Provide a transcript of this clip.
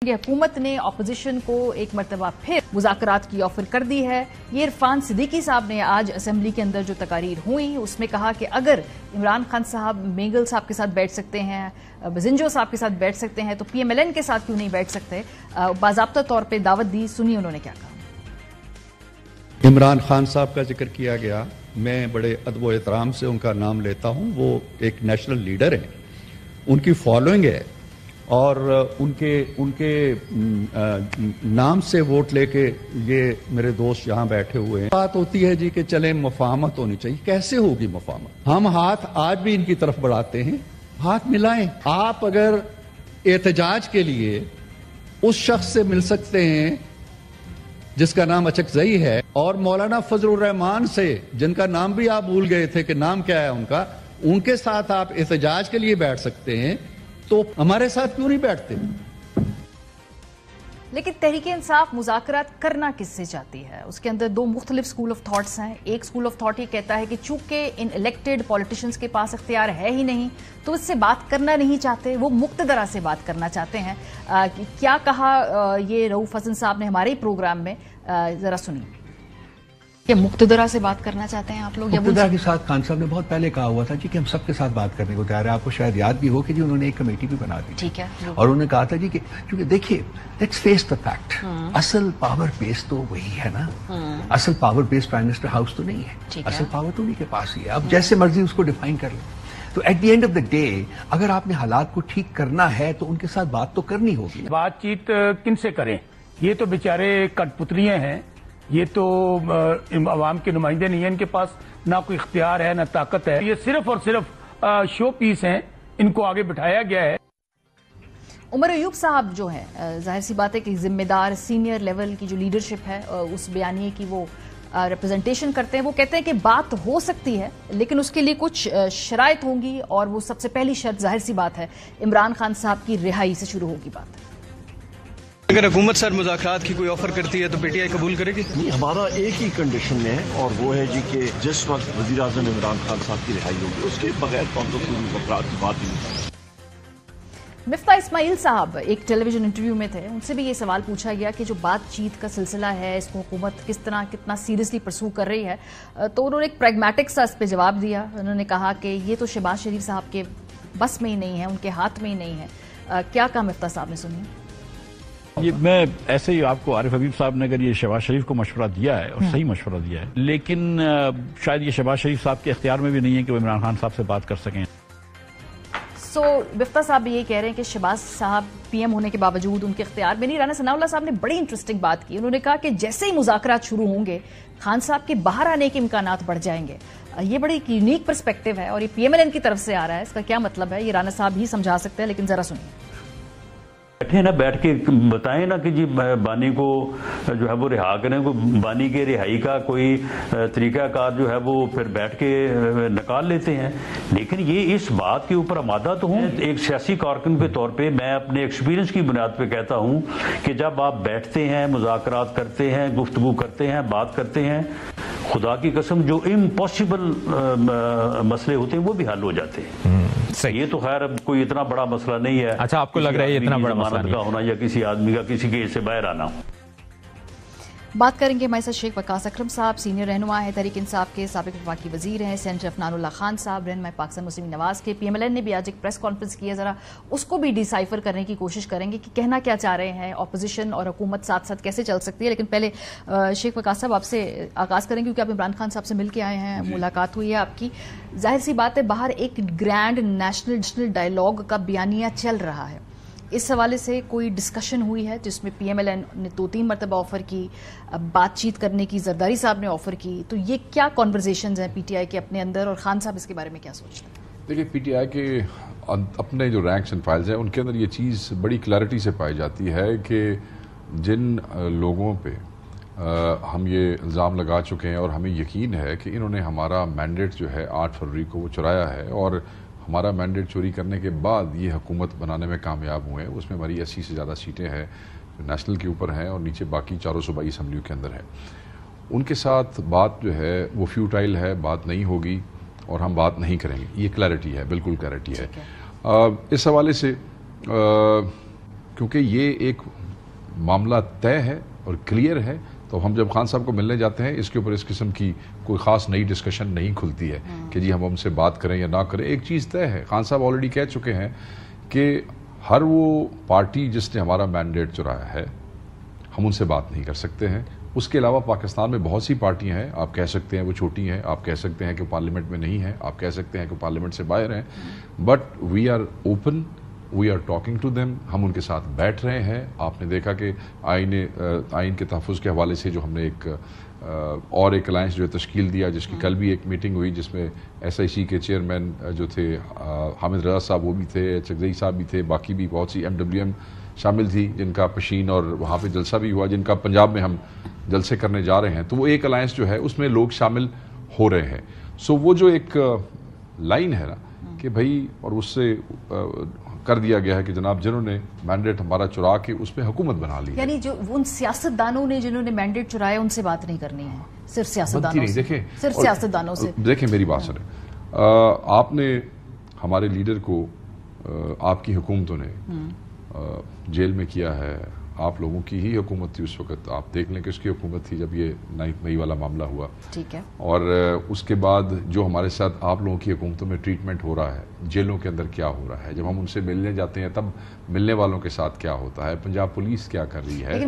हुकूमत ने अपोजिशन को एक मरतबा फिर मुज़ाकरात की ऑफर कर दी है। ये इरफान सिद्दीकी साहब ने आज असेंबली के अंदर जो तकारीर हुई उसमें कहा कि अगर इमरान खान साहब मेंगल साहब के साथ बैठ सकते हैं, बजिंजो साहब के साथ बैठ सकते हैं तो PMLN के साथ क्यों नहीं बैठ सकते। बाज़ाब्ता तौर पर दावत दी, सुनिए उन्होंने क्या कहा। इमरान खान साहब का जिक्र किया गया, मैं बड़े अदब व एहतराम से उनका नाम लेता हूं। वो एक नेशनल लीडर हैं, उनकी फॉलोइंग है और उनके नाम से वोट लेके ये मेरे दोस्त यहाँ बैठे हुए हैं। बात होती है जी कि चले मुफाहमत होनी चाहिए, कैसे होगी मुफाहमत? हम हाथ आज भी इनकी तरफ बढ़ाते हैं, हाथ मिलाएं। आप अगर एहतजाज के लिए उस शख्स से मिल सकते हैं जिसका नाम अचकजई है और मौलाना फजलुर रहमान से जिनका नाम भी आप भूल गए थे कि नाम क्या है उनका, उनके साथ आप एहतजाज के लिए बैठ सकते हैं तो हमारे साथ क्यों नहीं बैठते? लेकिन तहरीक इंसाफ मुज़ाकरात करना किससे चाहती है? उसके अंदर दो मुख्तलिफ स्कूल ऑफ थॉट्स हैं। एक स्कूल ऑफ थॉट ये कहता है कि चूंकि इन इलेक्टेड पॉलिटिशियंस के पास इख्तियार है ही नहीं तो इससे बात करना नहीं चाहते, वो मुक्तदरा से बात करना चाहते हैं। क्या कहा ये रऊफ हसन साहब ने हमारे ही प्रोग्राम में, जरा सुनिए। क्या मुक्तदरा से बात करना चाहते हैं आप लोग? मुक्तदरा के साथ खान साहब ने बहुत पहले कहा हुआ था जी कि हम सबके साथ बात करने को तैयार है। आपको शायद याद भी हो कि जी उन्होंने एक कमेटी भी बना दी, ठीक है, और उन्होंने कहा था जी कि क्योंकि देखिए, लेट्स फेस द फैक्ट, असल पावर बेस तो वही है ना, असल power base prime minister house तो नहीं है, असल पावर तो उन्हीं के पास ही है। अब जैसे मर्जी उसको डिफाइन कर ले। तो at the end of the day अगर आपने हालात को ठीक करना है तो उनके साथ बात तो करनी होगी। बातचीत किनसे करें? ये तो बेचारे कठपुतलियां हैं, ये तो अवाम के नुमाइंदे नहीं है, इनके पास ना कोई इख्तियार है ना ताकत है। ये सिर्फ और सिर्फ शो पीस हैं, इनको आगे बिठाया गया है। उमर अयूब साहब जो है, जाहिर सी बात है कि जिम्मेदार सीनियर लेवल की जो लीडरशिप है उस बयानिए की वो रिप्रेजेंटेशन करते हैं। वो कहते हैं कि बात हो सकती है लेकिन उसके लिए कुछ शराइत होंगी और वो सबसे पहली शर्त जाहिर सी बात है इमरान खान साहब की रिहाई से शुरू होगी बात। अगर हुकूमत सर मुज़ाकरात की कोई ऑफर करती है तो PTI कबूल करेगी? नहीं, हमारा एक ही कंडीशन है और वो है जी कि जिस वक्त वज़ीर आज़म इमरान खान साहब की रिहाई होगी उसके बगैर तो हम तो कोई मुज़ाकरात की बात ही नहीं। मिफ्ता इस्माइल साहब एक टेलीविजन इंटरव्यू में थे, उनसे भी ये सवाल पूछा गया कि जो बातचीत का सिलसिला है इसको हुकूमत कितना सीरियसली परसू कर रही है, तो उन्होंने एक प्रैग्मेटिक सा इस पे जवाब दिया। उन्होंने कहा कि ये तो शहबाज शरीफ साहब के बस में ही नहीं है, उनके हाथ में ही नहीं है। क्या कहा मिफ्ता साहब ने, सुनिए। ये मैं ऐसे ही आपको आरिफ हबीब साहब ने अगर ये शहबाज शरीफ को मशवरा दिया है और सही मशवरा दिया है, लेकिन शायद ये शहबाज शरीफ साहब के इख्तियार में भी नहीं है कि वो इमरान खान साहब से बात कर सकें। सो मिफ्ता साहब भी ये कह रहे हैं कि शहबाज साहब PM होने के बावजूद उनके इख्तियार में नहीं। राना सनाउल्लाह साहब ने बड़ी इंटरेस्टिंग बात की। उन्होंने कहा कि जैसे ही मुज़ाकरात शुरू होंगे खान साहब के बाहर आने के इम्कानात बढ़ जाएंगे। ये बड़ी यूनिक पर्सपेक्टिव है और ये PMLN की तरफ से आ रहा है। इसका क्या मतलब है ये राना साहब ही समझा सकते हैं, लेकिन जरा सुनिए। बैठे ना, बैठ के बताएं ना कि जी बानी को जो है वो रिहा करें, को बानी के रिहाई का कोई तरीकाकार जो है वो फिर बैठ के निकाल लेते हैं। लेकिन ये इस बात के ऊपर आमादा तो हूँ, एक सियासी कारकुन के तौर पे मैं अपने एक्सपीरियंस की बुनियाद पे कहता हूँ कि जब आप बैठते हैं, मुज़ाकरात करते हैं, गुफ्तगू करते हैं, बात करते हैं, खुदा की कसम जो इम्पॉसिबल मसले होते हैं वो भी हल हो जाते हैं। ये तो खैर कोई इतना बड़ा मसला नहीं है। अच्छा, आपको लग रहा है ये इतना बड़ा मसला नहीं का होना या किसी आदमी का किसी केस से बाहर आना। बात करेंगे हमारे साथ शेख वकास अकरम साहब, सीनियर रहनुमा है तहरीक इंसाफ के, साबिक वफाकी वजीर हैं, सेनेटर अफनानुल्लाह खान साहब, रहनुमा पाकिस्तान मुस्लिम नवाज के। PMLN ने भी आज एक प्रेस कॉन्फ्रेंस की है, जरा उसको भी डिसाइफर करने की कोशिश करेंगे कि कहना क्या चाह रहे हैं, ऑपोजिशन और हुकूमत साथ साथ कैसे चल सकती है। लेकिन पहले शेख वकास साहब आपसे आगाज करेंगे क्योंकि आप इमरान खान साहब से मिल के आए हैं, मुलाकात हुई है आपकी। जाहिर सी बात है बाहर एक ग्रैंड नेशनल डायलॉग का बयानिया चल रहा है, इस हवाले से कोई डिस्कशन हुई है जिसमें PMLN ने 2-3 मरतबा ऑफर की, बातचीत करने की जरदारी साहब ने ऑफर की, तो ये क्या कॉन्वर्जेशंस हैं PTI के अपने अंदर और खान साहब इसके बारे में क्या सोचते हैं? देखिए, PTI के अपने जो रैंक्स एंड फाइल्स हैं उनके अंदर ये चीज़ बड़ी क्लैरिटी से पाई जाती है कि जिन लोगों पे हम ये इल्ज़ाम लगा चुके हैं और हमें यकीन है कि इन्होंने हमारा मैंडेट जो है 8 फरवरी को वो चुराया है और हमारा मैंडेट चोरी करने के बाद ये हुकूमत बनाने में कामयाब हुए हैं, उसमें हमारी 80 से ज़्यादा सीटें हैं जो नेशनल के ऊपर हैं और नीचे बाकी चारों सूबाई असम्बलियों के अंदर है। उनके साथ बात जो है वो फ्यूटाइल है, बात नहीं होगी और हम बात नहीं करेंगे, ये क्लैरिटी है, बिल्कुल क्लैरिटी है। इस हवाले से کیونکہ یہ ایک معاملہ طے ہے اور کلیئر ہے. تو ہم جب خان صاحب کو ملنے جاتے ہیں اس کے اوپر اس قسم کی کوئی خاص نئی ڈسکشن نہیں کھلتی ہے کہ جی ہم ان سے بات کریں یا نہ کریں. ایک چیز طے ہے, خان صاحب آلریڈی کہہ چکے ہیں کہ ہر وہ پارٹی جس نے ہمارا مینڈیٹ چرایا ہے ہم ان سے بات نہیں کر سکتے ہیں. اس کے علاوہ پاکستان میں بہت سی پارٹیاں ہیں, آپ کہہ سکتے ہیں وہ چھوٹی ہیں, آپ کہہ سکتے ہیں کہ پارلیمنٹ میں نہیں ہیں, آپ کہہ سکتے ہیں کہ پارلیمنٹ سے باہر ہیں, but we are open, we are talking to them. ہم ان کے ساتھ بیٹھ رہے ہیں. آپ نے دیکھا کہ آئین کے تحفظ کے حوالے سے جو ہم نے ایک الائنس جو ہے تشکیل دیا, جس کی کل بھی ایک میٹنگ ہوئی جس میں SIC کے چیئرمین جو تھے حامد رضا صاحب وہ بھی تھے, چکزئی صاحب بھی تھے, باقی بھی بہت سی MWM شامل تھی جن کا پشین اور وہاں پہ جلسہ بھی ہوا, جن کا پنجاب میں ہم جلسے کرنے جا رہے ہیں. تو وہ ایک الائنس جو ہے اس میں لوگ شامل ہو رہے ہیں. سو وہ جو ایک لائن ہے نا کہ بھائی, اور اس سے کر دیا گیا ہے کہ جناب جنہوں نے مینڈیٹ ہمارا چرا کے اس پہ حکومت بنا لی, یعنی جو ان سیاستدانوں نے جنہوں نے مینڈیٹ چرایا ان سے بات نہیں کرنی ہے, صرف سیاستدانوں سے. صرف سیاستدانوں سے. دیکھیں میری بات سنیں, آپ نے ہمارے لیڈر کو آپ کی حکومتوں نے جیل میں کیا ہے. آپ لوگوں کی ہی حکومت تھی اس وقت, آپ دیکھ لیں کہ اس کی حکومت تھی جب یہ 9 مئی والا معاملہ ہوا. ٹھیک ہے. اور اس کے بعد جو ہمارے ساتھ آپ لوگوں کی حکومتوں میں ٹریٹمنٹ ہو رہا ہے, جیلوں کے اندر کیا ہو رہا ہے, جب ہم ان سے ملنے جاتے ہیں تب ملنے والوں کے ساتھ کیا ہوتا ہے, پنجاب پولیس کیا کر رہی ہے.